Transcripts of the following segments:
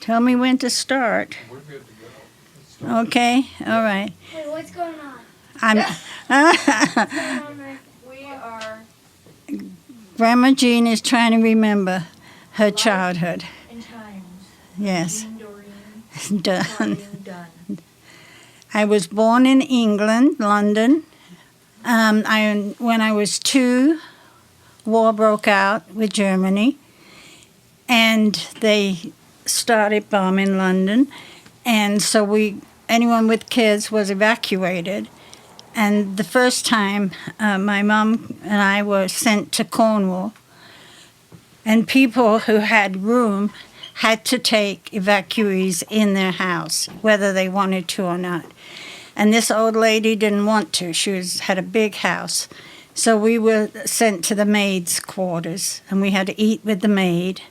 Tell me when to start. We're good to go. Let's start. Okay, all right. Wait, what's going on? I'm What's going on right We are Grandma Jean is trying to remember her childhood. in times. Yes, Jean Doreen, Dunn. Doreen Dunn. I was born in England, London. When I was 2, war broke out with Germany, and they started bombing London, and so anyone with kids was evacuated. And the first time, my mom and I were sent to Cornwall, and people who had room had to take evacuees in their house, whether they wanted to or not. And this old lady didn't want to. She had a big house. So we were sent to the maid's quarters, and we had to eat with the maid.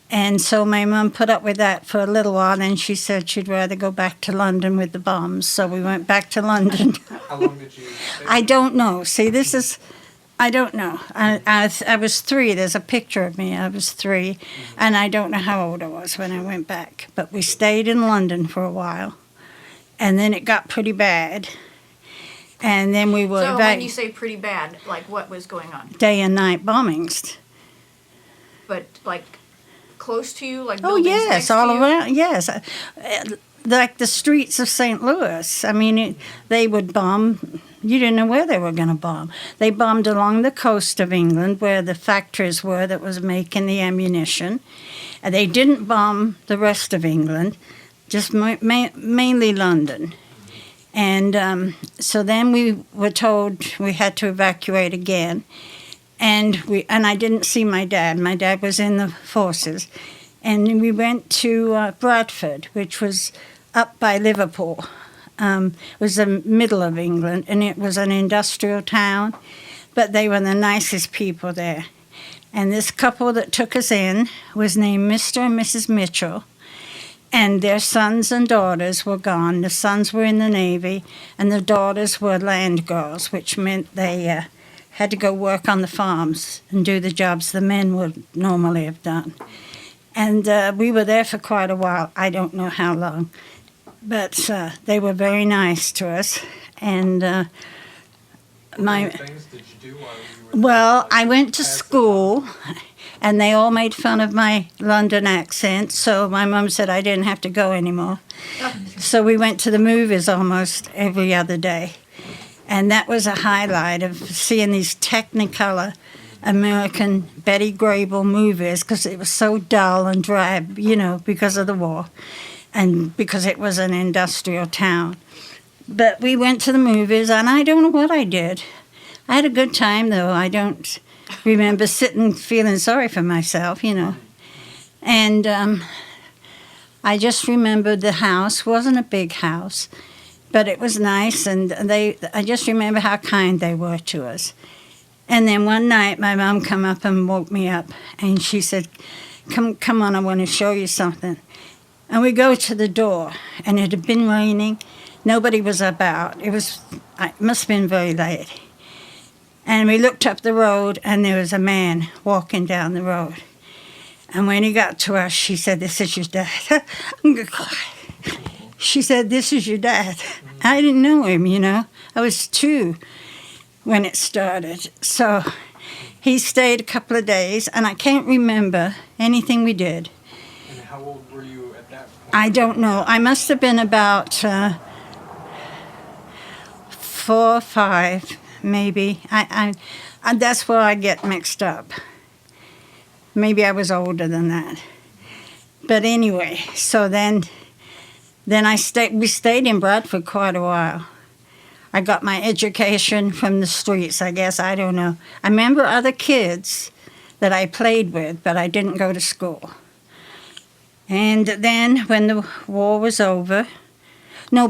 And so my mom put up with that for a little while, then she said she'd rather go back to London with the bombs. So we went back to London. How long did you stay? I don't know. See, I don't know. I was 3. There's a picture of me. I was 3, and I don't know how old I was when I went back. But we stayed in London for a while, and then it got pretty bad. And then we were So when you say pretty bad, like what was going on? day and night bombings. But like close to you, like Oh, buildings yes, next all to you? around. Yes. Like the streets of St. Louis. I mean, they would bomb. You didn't know where they were going to bomb. They bombed along the coast of England where the factories were that was making the ammunition. And they didn't bomb the rest of England, just mainly London. And so then we were told we had to evacuate again. And I didn't see my dad. My dad was in the forces. And we went to Bradford, which was up by Liverpool. It was the middle of England, and it was an industrial town, but they were the nicest people there. And this couple that took us in was named Mr. and Mrs. Mitchell, and their sons and daughters were gone. The sons were in the Navy, and the daughters were land girls, which meant they had to go work on the farms and do the jobs the men would normally have done. And we were there for quite a while. I don't know how long. But they were very nice to us. And What kind of things did you do while you were well, I went to school, and they all made fun of my London accent, so my mom said I didn't have to go anymore. So we went to the movies almost every other day. And that was a highlight of seeing these Technicolor American Betty Grable movies, because it was so dull and drab, because of the war and because it was an industrial town. But we went to the movies, and I don't know what I did. I had a good time, though. I don't remember sitting feeling sorry for myself, And I just remember the house wasn't a big house, but it was nice, and I just remember how kind they were to us. And then one night, my mom come up and woke me up, and she said, come on, I want to show you something. And we go to the door, and it had been raining. Nobody was about. It must have been very late. And we looked up the road, and there was a man walking down the road. And when he got to us, she said, "This is your dad." I'm going to cry. She said, "This is your dad." I didn't know him, I was 2 when it started. So he stayed a couple of days, and I can't remember anything we did. And how old were you at that point? I don't know. I must have been about 4 or 5, maybe. I that's where I get mixed up. Maybe I was older than that. But anyway, so then we stayed in Bradford quite a while. I got my education from the streets, I guess. I don't know. I remember other kids that I played with, but I didn't go to school. And then when the war was over,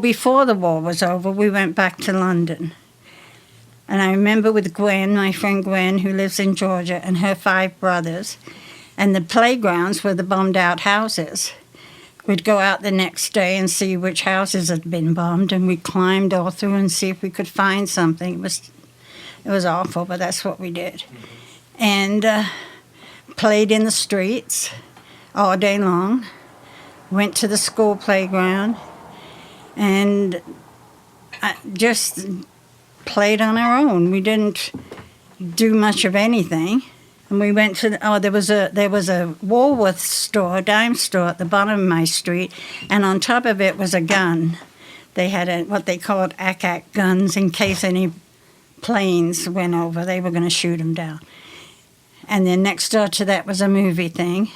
before the war was over, we went back to London. And I remember with Gwen, my friend Gwen, who lives in Georgia, and her 5 brothers, and the playgrounds were the bombed out houses. We'd go out the next day and see which houses had been bombed, and we climbed all through and see if we could find something. It was awful, but that's what we did. And played in the streets all day long. went to the school playground, and just played on our own. We didn't do much of anything. And we went to there was a Woolworth store, dime store at the bottom of my street, and on top of it was a gun. They had what they called ACAC guns in case any planes went over. They were going to shoot them down. And then next door to that was a movie thing,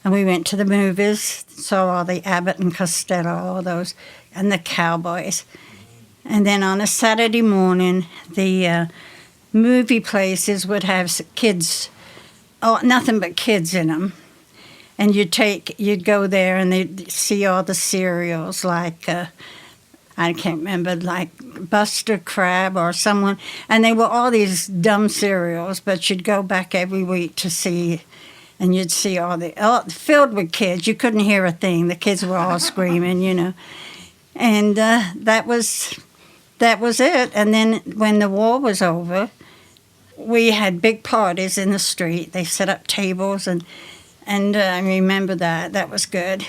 and we went to the movies, saw all the Abbott and Costello, all those, and the Cowboys. And then on a Saturday morning, the movie places would have kids. Oh, nothing but kids in them. And you'd go there and they'd see all the cereals like, I can't remember, like Buster Crab or someone. And they were all these dumb cereals, but you'd go back every week to see, and you'd see filled with kids. You couldn't hear a thing. The kids were all screaming, you know. And that was it. And then when the war was over, we had big parties in the street. They set up tables, and I remember that. That was good.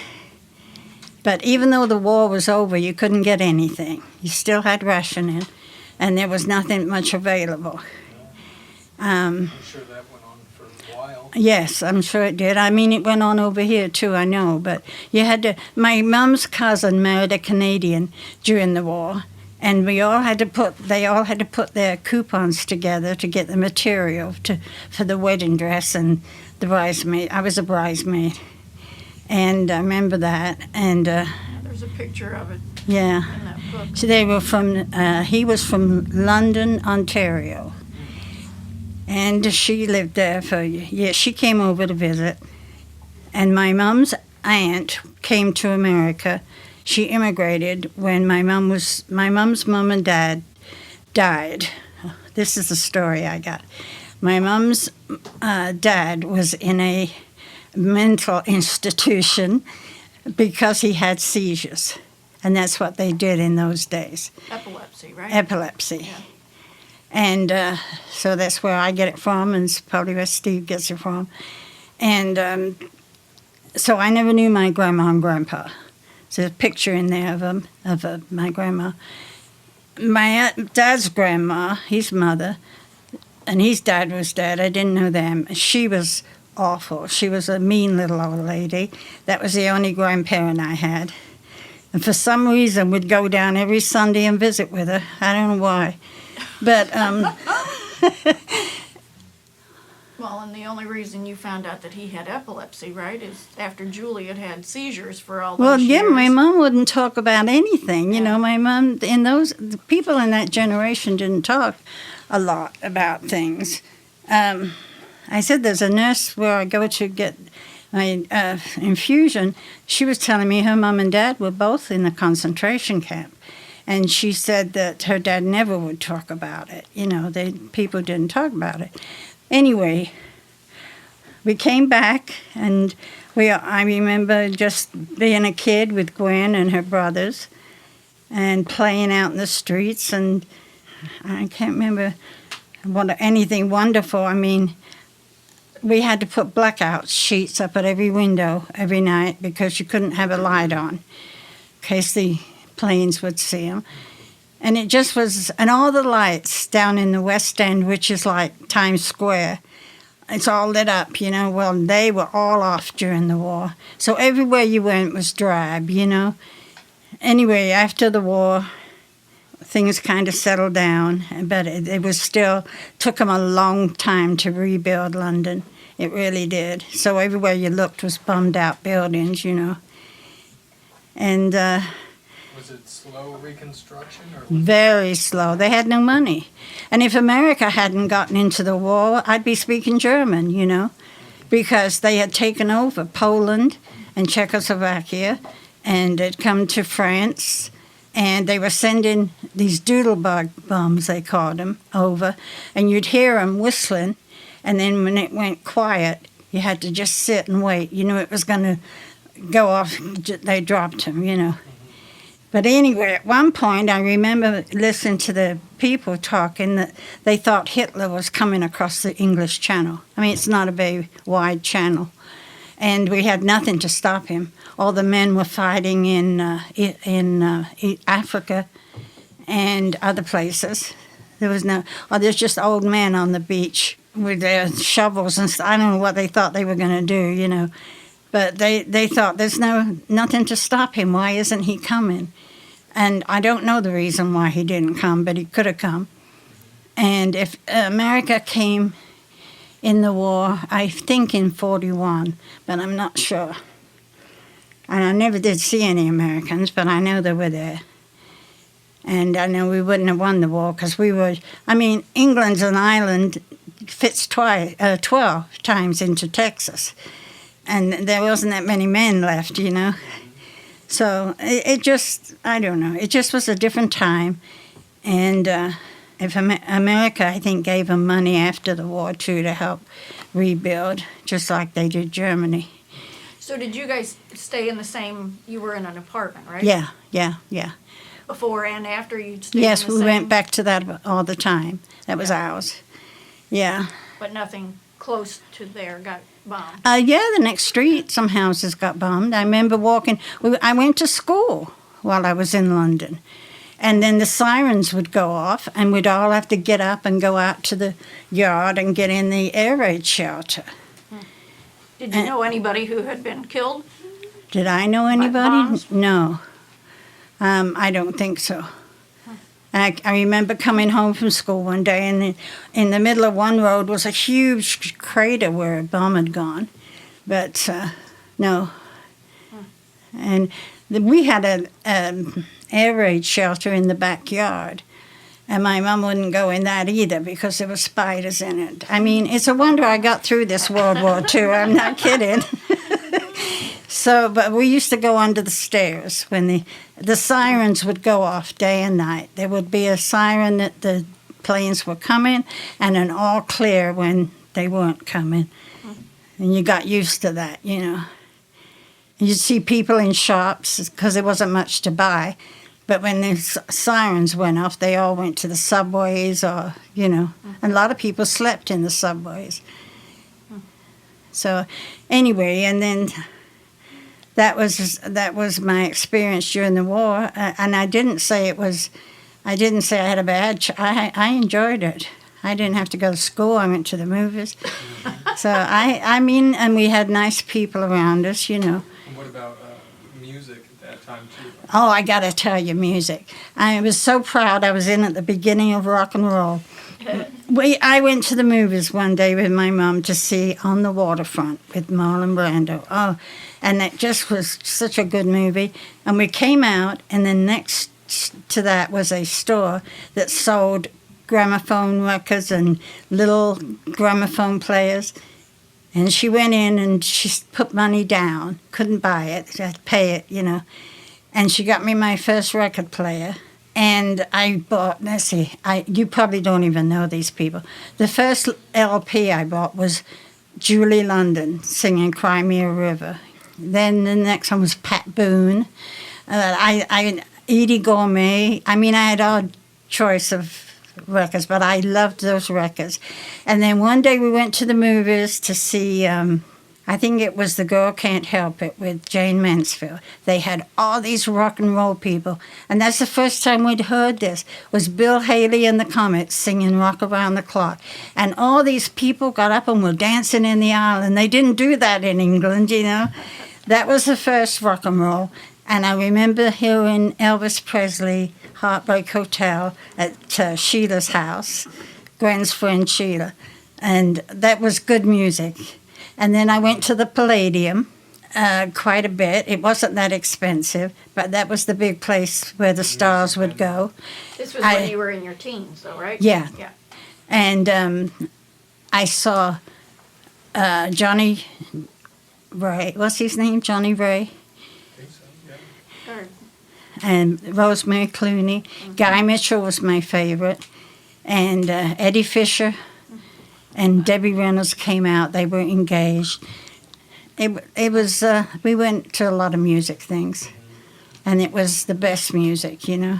But even though the war was over, you couldn't get anything. You still had rationing, and there was nothing much available. I'm sure that went on for a while. Yes, I'm sure it did. I mean, it went on over here too, I know. But you had to. My mom's cousin married a Canadian during the war. And they all had to put their coupons together to get the material for the wedding dress and the bridesmaid. I was a bridesmaid, and I remember that. And There's a picture of it yeah, in that book. so they were from. He was from London, Ontario, and she lived there for years. She came over to visit, and my mom's aunt came to America. She immigrated when my mom's mom and dad died. This is the story I got. My mom's dad was in a mental institution because he had seizures, and that's what they did in those days. Epilepsy, right? Epilepsy. Yeah. And so that's where I get it from, and it's probably where Steve gets it from. And so I never knew my grandma and grandpa. There's a picture in there of them, of my grandma. My dad's grandma, his mother, and his dad was dead. I didn't know them. She was awful. She was a mean little old lady. That was the only grandparent I had. And for some reason, we'd go down every Sunday and visit with her. I don't know why. But Well, and the only reason you found out that he had epilepsy, right, is after Julie had seizures for all those years. yeah, my mom wouldn't talk about anything. You Yeah. know, my mom, the people in that generation didn't talk a lot about things. I said there's a nurse where I go to get my infusion. She was telling me her mom and dad were both in a concentration camp. And she said that her dad never would talk about it. You know, people didn't talk about it. Anyway, we came back, and I remember just being a kid with Gwen and her brothers and playing out in the streets, and I can't remember anything wonderful. I mean, we had to put blackout sheets up at every window every night because you couldn't have a light on in case the planes would see them. And it just was, and all the lights down in the West End, which is like Times Square, it's all lit up, you know. Well, they were all off during the war. So everywhere you went was drab, you know. Anyway, after the war, things kind of settled down, but it was still, took them a long time to rebuild London. It really did. So everywhere you looked was bummed out buildings, you know. And Was it slow reconstruction or was very slow. They had no money. And if America hadn't gotten into the war, I'd be speaking German, you know, because they had taken over Poland and Czechoslovakia, and had come to France, and they were sending these doodlebug bombs, they called them, over, and you'd hear them whistling, and then when it went quiet, you had to just sit and wait. You knew it was going to go off. They dropped them, you know. But anyway, at one point, I remember listening to the people talking that they thought Hitler was coming across the English Channel. I mean, it's not a very wide channel. and we had nothing to stop him. All the men were fighting in Africa and other places. There was no, or there's just old men on the beach with their shovels and stuff. I don't know what they thought they were going to do, you know. But they thought there's nothing to stop him. Why isn't he coming? And I don't know the reason why he didn't come, but he could have come. And if America came in the war, I think in 41, but I'm not sure. And I never did see any Americans, but I know they were there. And I know we wouldn't have won the war because we were, I mean, England's an island, fits 12 times into Texas. And there wasn't that many men left, you know. So it just, I don't know, it just was a different time. And if America, I think, gave them money after the war, too, to help rebuild, just like they did Germany. So did you guys stay in the same, you were in an apartment, right? Yeah. Before and after you stayed Yes, in the we same? went back to that all the time. That was ours. Yeah. But nothing close to there got bombed? Yeah, the next street, some houses got bombed. I remember walking. I went to school while I was in London. And then the sirens would go off, and we'd all have to get up and go out to the yard and get in the air raid shelter. Did you know anybody who had been killed? Did I know anybody? bombs? No. I don't think so. I remember coming home from school one day, and in the middle of one road was a huge crater where a bomb had gone. But no. And we had an air raid shelter in the backyard. And my mom wouldn't go in that either because there were spiders in it. I mean, it's a wonder I got through this World War II. I'm not kidding. So, but we used to go under the stairs when the sirens would go off day and night. There would be a siren that the planes were coming and an all clear when they weren't coming. And you got used to that, you know. And you'd see people in shops because there wasn't much to buy. But when the sirens went off, they all went to the subways or, you know. And a lot of people slept in the subways. So anyway, and then that was my experience during the war. And I didn't say I had a bad, I enjoyed it. I didn't have to go to school. I went to the movies. So I mean, and we had nice people around us, you know. And what about music at that time, too? Oh, I got to tell you, music. I was so proud I was in at the beginning of rock and roll. I went to the movies one day with my mom to see On the Waterfront with Marlon Brando. Oh, and it just was such a good movie. And we came out, and then next to that was a store that sold gramophone records and little gramophone players. And she went in and she put money down, couldn't buy it, I had to pay it, you know. And she got me my first record player. And I bought, let's see, you probably don't even know these people. The first LP I bought was Julie London singing Cry Me a River. Then the next one was Pat Boone. Edie Gourmet. I mean, I had all choice of records, but I loved those records. And then one day we went to the movies to see, I think it was The Girl Can't Help It with Jane Mansfield. They had all these rock and roll people. And that's the first time we'd heard this, was Bill Haley and the Comets singing Rock Around the Clock. And all these people got up and were dancing in the aisle, and they didn't do that in England, you know. That was the first rock and roll. And I remember hearing Elvis Presley, Heartbreak Hotel, at Sheila's house, Gwen's friend Sheila. And that was good music. And then I went to the Palladium quite a bit. It wasn't that expensive, but that was the big place where the stars would go. This was when you were in your teens, though, right? Yeah. Yeah. And I saw Johnny Ray. What's his name? Johnny Ray. I think so, yeah. Or- And Rosemary Clooney. Guy Mitchell was my favorite. And Eddie Fisher and Debbie Reynolds came out. They were engaged. It was, we went to a lot of music things. And it was the best music, you know.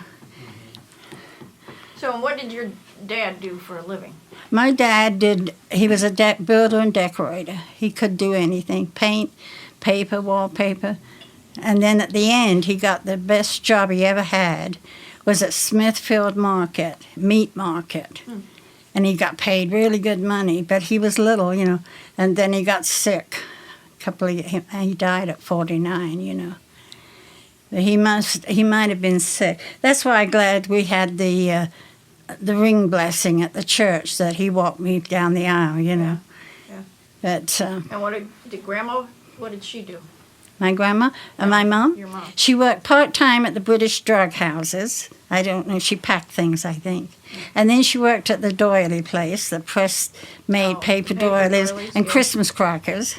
So what did your Dad do for a living? My dad he was a builder and decorator. He could do anything, paint, paper, wallpaper. And then at the end, he got the best job he ever had, was at Smithfield Market, meat market. And he got paid really good money, but he was little, and then he got sick. He died at 49. He might have been sick. That's why I'm glad we had the ring blessing at the church, that he walked me down the aisle, Yeah. But And what did Grandma, what did she do? my grandma and my mom, Your mom. she worked part-time at the British drug houses. I don't know, she packed things, I think. And then she worked at the doily place, the press-made paper doilies and yeah. Christmas crackers.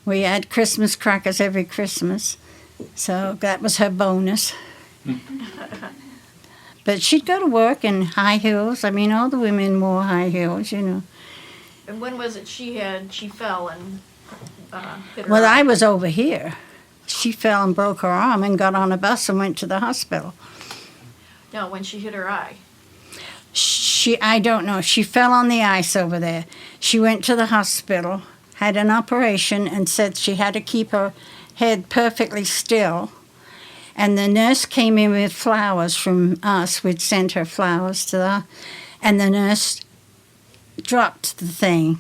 We had Christmas crackers every Christmas, so that was her bonus. But she'd go to work in high heels. I mean, all the women wore high heels, And when was it she fell and hit her Well, eye? I was over here. She fell and broke her arm and got on a bus and went to the hospital. No, when she hit her eye. I don't know. She fell on the ice over there. She went to the hospital, had an operation, and said she had to keep her head perfectly still. And the nurse came in with flowers from us. We'd sent her flowers and the nurse dropped the thing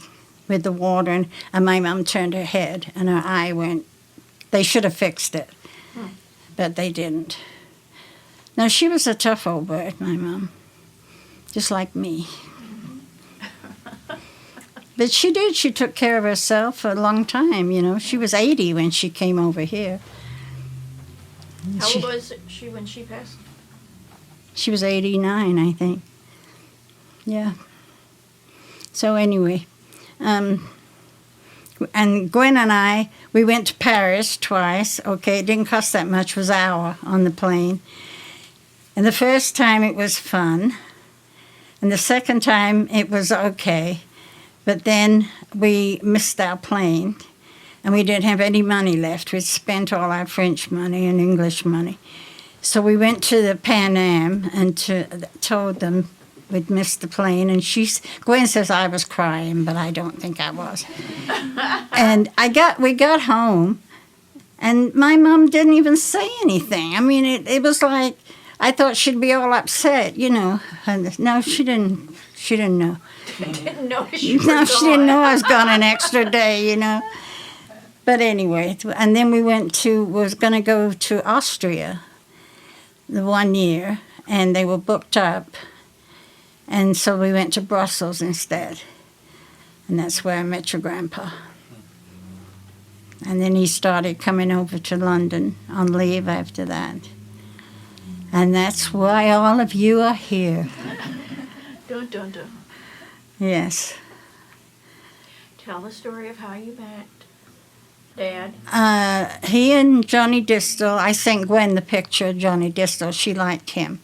with the water, and my mom turned her head, and her eye went. They should have fixed it, but they didn't. Now, she was a tough old bird, my mom, just like me. But she did. She took care of herself for a long time, She was 80 when she came over here. How old was she when she passed? She was 89, I think. Yeah. So anyway, and Gwen and I, we went to Paris twice. Okay, it didn't cost that much. It was an hour on the plane. And the first time it was fun. And the second time it was okay. But then we missed our plane. And we didn't have any money left. We'd spent all our French money and English money. So we went to the Pan Am and told them we'd missed the plane. And Gwen says I was crying, but I don't think I was. And we got home, and my mom didn't even say anything. I mean, it was like, I thought she'd be all upset, And no, she didn't. She didn't know. Didn't know she was No, she didn't gone. know I was gone an extra day, But anyway, and then we was going to go to Austria the 1 year, and they were booked up. And so we went to Brussels instead. And that's where I met your grandpa. And then he started coming over to London on leave after that. And that's why all of you are here. Dun, dun, dun. Yes. Tell the story of how you met Dad. He and Johnny Distel, I sent Gwen the picture of Johnny Distel. She liked him.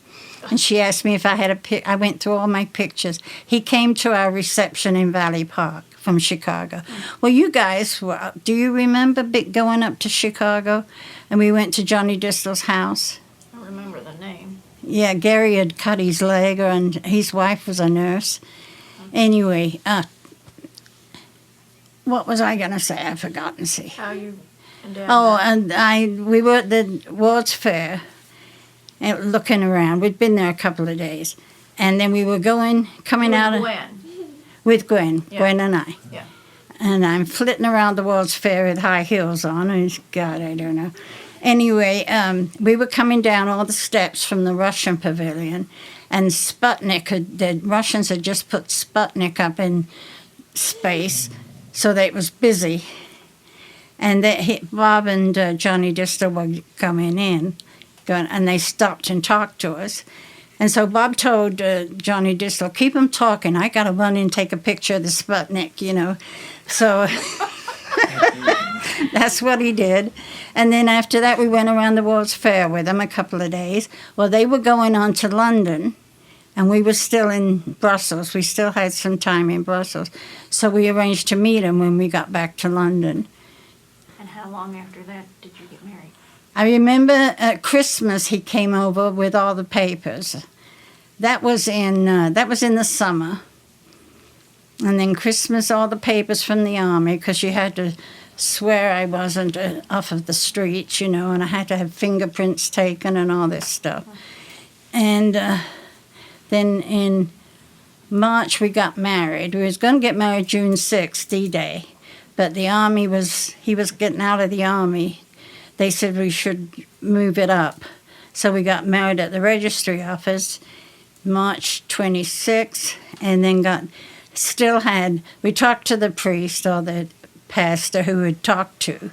And she asked me if I had I went through all my pictures. He came to our reception in Valley Park from Chicago. Well, you guys, do you remember going up to Chicago? And we went to Johnny Distel's house. I don't remember the name. Yeah, Gary had cut his leg, and his wife was a nurse. Anyway, what was I going to say? I've forgotten. See. How you and Dad Oh, met. and we were at the World's Fair, and looking around. We'd been there a couple of days, and then we were coming out of Gwen. with Gwen, Yeah. Gwen and I. Yeah. And I'm flitting around the World's Fair with high heels on, and God, I don't know. Anyway, we were coming down all the steps from the Russian pavilion, and the Russians had just put Sputnik up in space, so that it was busy. And Bob and Johnny Distel were coming in, and they stopped and talked to us. And so Bob told Johnny Distel, keep them talking. I got to run in and take a picture of the Sputnik, So that's what he did. And then after that, we went around the World's Fair with them a couple of days. Well, they were going on to London, and we were still in Brussels. We still had some time in Brussels. So we arranged to meet him when we got back to London. And how long after that did you get married? I remember at Christmas he came over with all the papers. that was in the summer. And then Christmas, all the papers from the army, because you had to swear I wasn't off of the streets, you know, and I had to have fingerprints taken and all this stuff. And then in March we got married. We was going to get married June 6th, D-Day, but he was getting out of the army. They said we should move it up. So we got married at the registry office March 26th, and then we talked to the priest or the pastor who had talked to,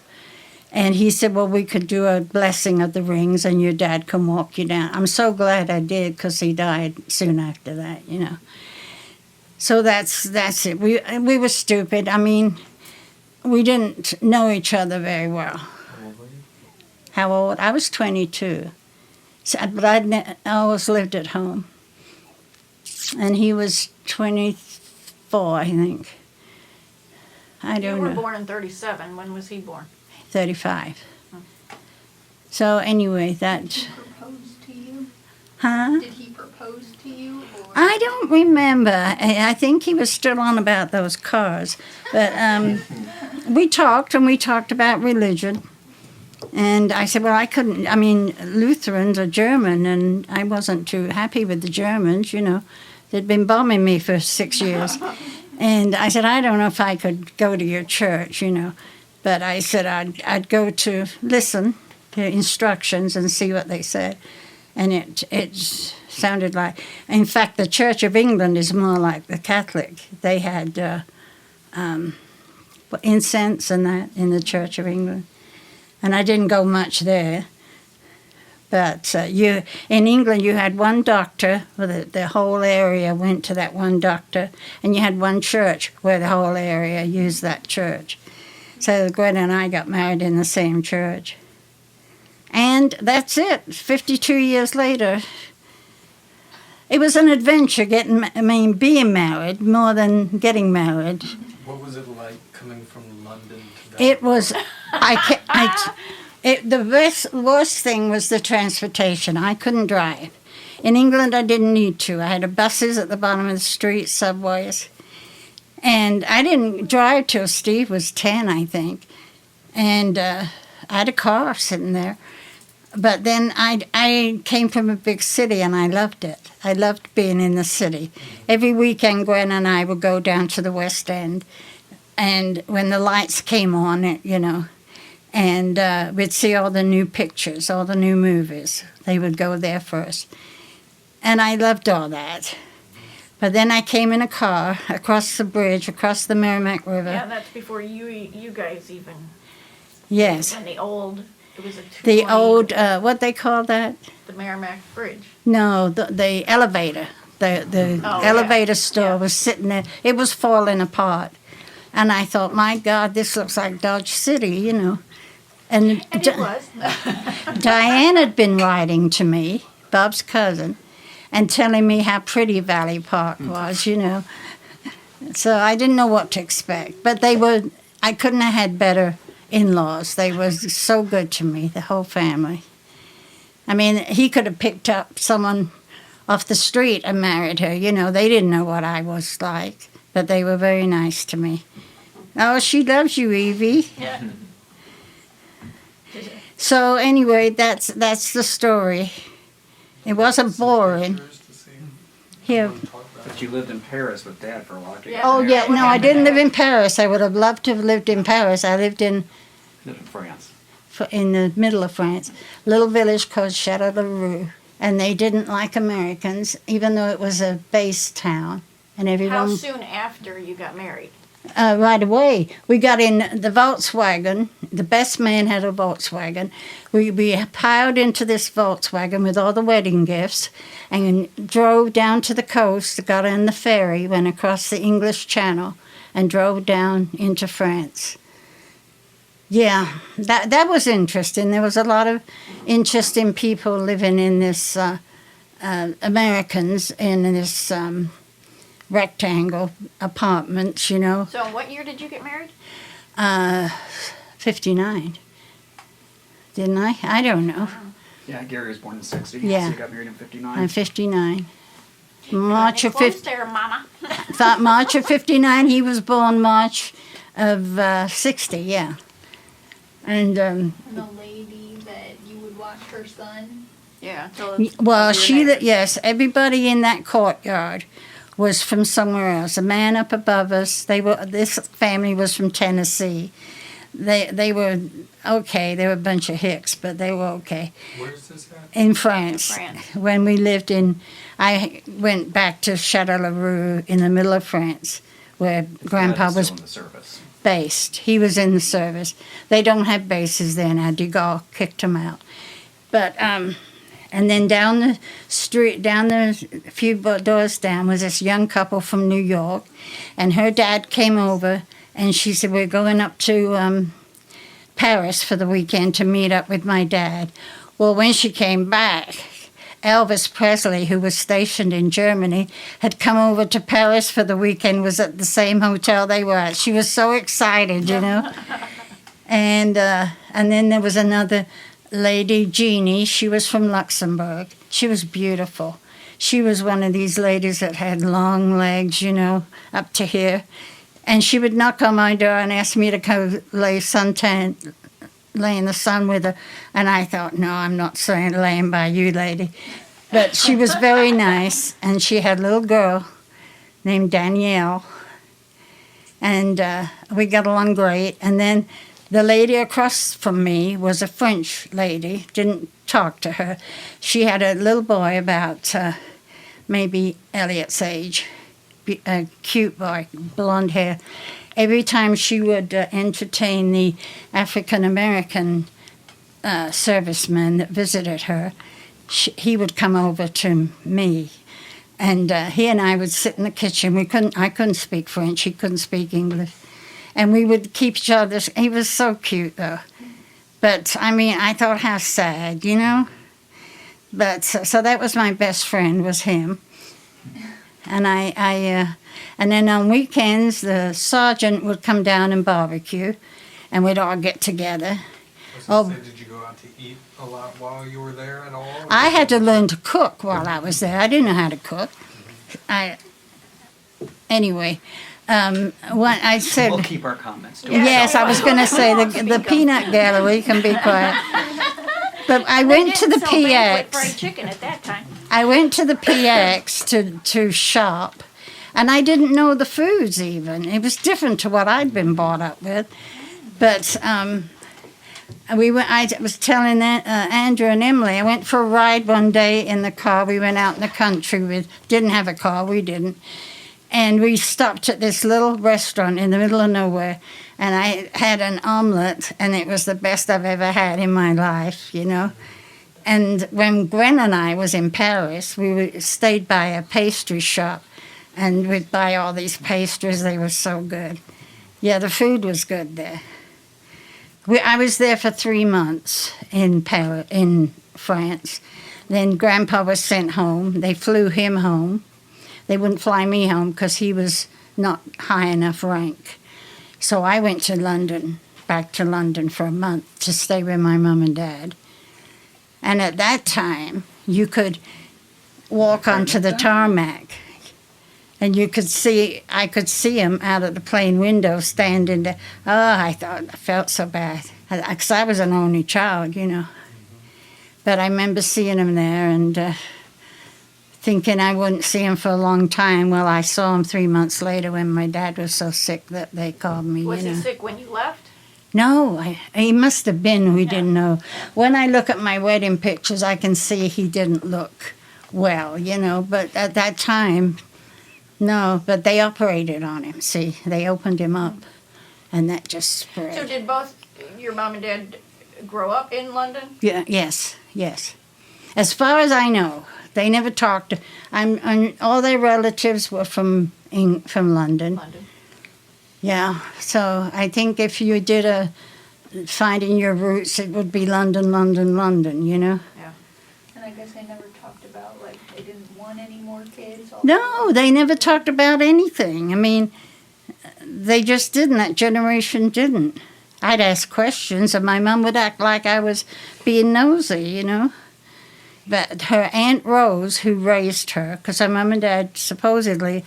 and he said, well, we could do a blessing of the rings and your dad can walk you down. I'm so glad I did, because he died soon after that, you know. So that's it. We were stupid. I mean, we didn't know each other very well. How old were you? How old? I was 22. But I always lived at home. And he was 24, I think. I You don't were know. born in 37. When was he born? 35. So anyway, that... Did he propose to you? Huh? Did he propose to you? Or? I don't remember. I think he was still on about those cars. But we talked about religion. And I said, well, I couldn't, I mean, Lutherans are German, and I wasn't too happy with the Germans, you know. They'd been bombing me for 6 years. And I said, I don't know if I could go to your church, you know. But I said I'd go to listen to instructions and see what they said. And it sounded like, in fact, the Church of England is more like the Catholic. They had incense and that in the Church of England. And I didn't go much there. But in England, you had one doctor, the whole area went to that one doctor, and you had one church where the whole area used that church. So Gwen and I got married in the same church. And that's it, 52 years later. It was an adventure being married more than getting married. What was it like coming from London to that? It was, the worst thing was the transportation. I couldn't drive. In England, I didn't need to. I had buses at the bottom of the street, subways. And I didn't drive till Steve was 10, I think. And I had a car sitting there. But then I came from a big city, and I loved it. I loved being in the city. Every weekend, Gwen and I would go down to the West End. And when the lights came on, you know, and we'd see all the new pictures, all the new movies. They would go there first. And I loved all that. But then I came in a car across the bridge, across the Merrimack River. Yeah, that's before you guys even. Yes. And it was a The 220, old, what they call that? the Merrimack Bridge. No, the elevator. The Oh, elevator yeah. store Yeah. was sitting there. It was falling apart. And I thought, my God, this looks like Dodge City, you know. And And it was. Diane had been writing to me, Bob's cousin, and telling me how pretty Valley Park was, you know. So I didn't know what to expect. But I couldn't have had better in-laws. They were so good to me, the whole family. I mean, he could have picked up someone off the street and married her, you know. They didn't know what I was like, but they were very nice to me. Oh, she loves you, Evie. Yeah. So anyway, that's the story. It wasn't boring. Pictures to see? Here. Talk about But you lived in Paris with Dad for a while. Yeah. Oh yeah, no, I didn't live in Paris. I would have loved to have lived in Paris. I lived Lived in France. in the middle of France, a little village called Châteauroux, and they didn't like Americans, even though it was a base town, and How everyone. soon after you got married? Right away. We got in the Volkswagen. The best man had a Volkswagen. We piled into this Volkswagen with all the wedding gifts and drove down to the coast, got on the ferry, went across the English Channel, and drove down into France. Yeah, that was interesting. There was a lot of interesting people living in this, Americans in this rectangle apartments, you know. So what year did you get married? 59. Didn't I? I don't know. Yeah, Gary was born in 60. Yeah. So you got married in 59. I'm 59. March of Close 50, there, Mama. thought March of 59. He was born March of 60, yeah. And, And the lady that you would watch her son? Yeah. So well, yes, everybody in that courtyard was from somewhere else. A man up above us, this family was from Tennessee. They were okay. They were a bunch of hicks, but they were okay. Where's this at? In France. In France. When we lived I went back to Châtellerault in the middle of France, where Grandpa Dad was still in the service. based. He was in the service. They don't have bases there now. De Gaulle kicked him out. But, and then down the street, a few doors down, was this young couple from New York. And her dad came over, and she said, we're going up to Paris for the weekend to meet up with my dad. Well, when she came back, Elvis Presley, who was stationed in Germany, had come over to Paris for the weekend, was at the same hotel they were at. She was so excited, you know. And then there was another lady, Jeannie. She was from Luxembourg. She was beautiful. She was one of these ladies that had long legs, you know, up to here. And she would knock on my door and ask me to go lay in the sun with her. And I thought, no, I'm not laying by you, lady. But she was very nice, and she had a little girl named Danielle. And we got along great. And then the lady across from me was a French lady, didn't talk to her. She had a little boy about maybe Elliot's age, a cute boy, blonde hair. Every time she would entertain the African-American servicemen that visited her, he would come over to me. And he and I would sit in the kitchen. I couldn't speak French. He couldn't speak English. And we would keep each other. He was so cute, though. But, I mean, I thought how sad, you know? But, so that was my best friend, was him. And and then on weekends, the sergeant would come down and barbecue, and we'd all get together. Did you go out to eat a lot while you were there at all? I had to learn to cook while I was there. I didn't know how to cook. Anyway, what I said. We'll keep our comments to Yes, I was going to say the peanut gallery can be quiet. But I went to the fried PX. chicken at that time. I went to the PX to shop, and I didn't know the foods even. It was different to what I'd been brought up with. But we went. I was telling Andrew and Emily. I went for a ride one day in the car. We went out in the country. We didn't have a car. We didn't. And we stopped at this little restaurant in the middle of nowhere, and I had an omelet, and it was the best I've ever had in my life, you know. And when Gwen and I was in Paris, we stayed by a pastry shop, and we'd buy all these pastries. They were so good. Yeah, the food was good there. I was there for 3 months in France. Then Grandpa was sent home. They flew him home. They wouldn't fly me home because he was not high enough rank. So I went to London, back to London for a month to stay with my mom and dad. And at that time, you could walk onto the tarmac, and I could see him out of the plane window standing there. Oh, I felt so bad, because I was an only child, you know. But I remember seeing him there and thinking I wouldn't see him for a long time. Well, I saw him 3 months later when my dad was so sick that they called me. Was you know. he sick when you left? No, he must have been. We didn't know. When I look at my wedding pictures, I can see he didn't look well, you know. But at that time, no. But they operated on him. See, they opened him up, and that just spread. So did both your mom and dad grow up in London? Yeah. Yes. As far as I know, they never talked. All their relatives were from London. Yeah, so I think if you did finding your roots, it would be London, you know? Yeah. And I guess they never talked about, like, they didn't want any more kids? No, they never talked about anything. I mean, they just didn't. That generation didn't. I'd ask questions, and my mom would act like I was being nosy, you know? But her Aunt Rose, who raised her, because her mom and dad supposedly,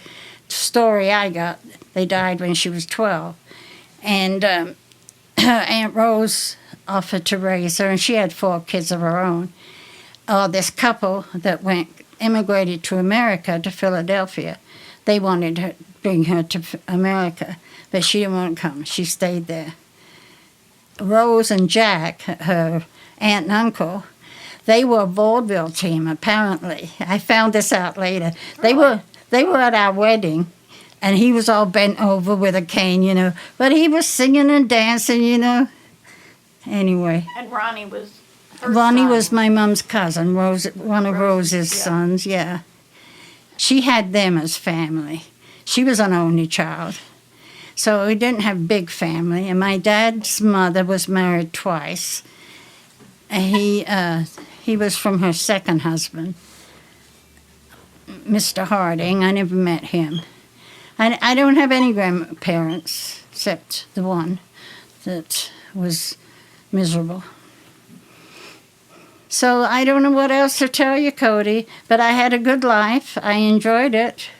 story I got, they died when she was 12. And her Aunt Rose offered to raise her, and she had 4 kids of her own. This couple that immigrated to America, to Philadelphia, they wanted to bring her to America, but she didn't want to come. She stayed there. Rose and Jack, her aunt and uncle, they were a vaudeville team, apparently. I found this out later. They were at our wedding, and he was all bent over with a cane, you know. But he was singing and dancing, you know. Anyway. And Ronnie was her Ronnie son. was my mom's cousin, one of Rose's yeah. sons, yeah. She had them as family. She was an only child. So we didn't have a big family. And my dad's mother was married twice. And he was from her second husband, Mr. Harding. I never met him. I don't have any grandparents except the one that was miserable. So I don't know what else to tell you, Cody, but I had a good life. I enjoyed it.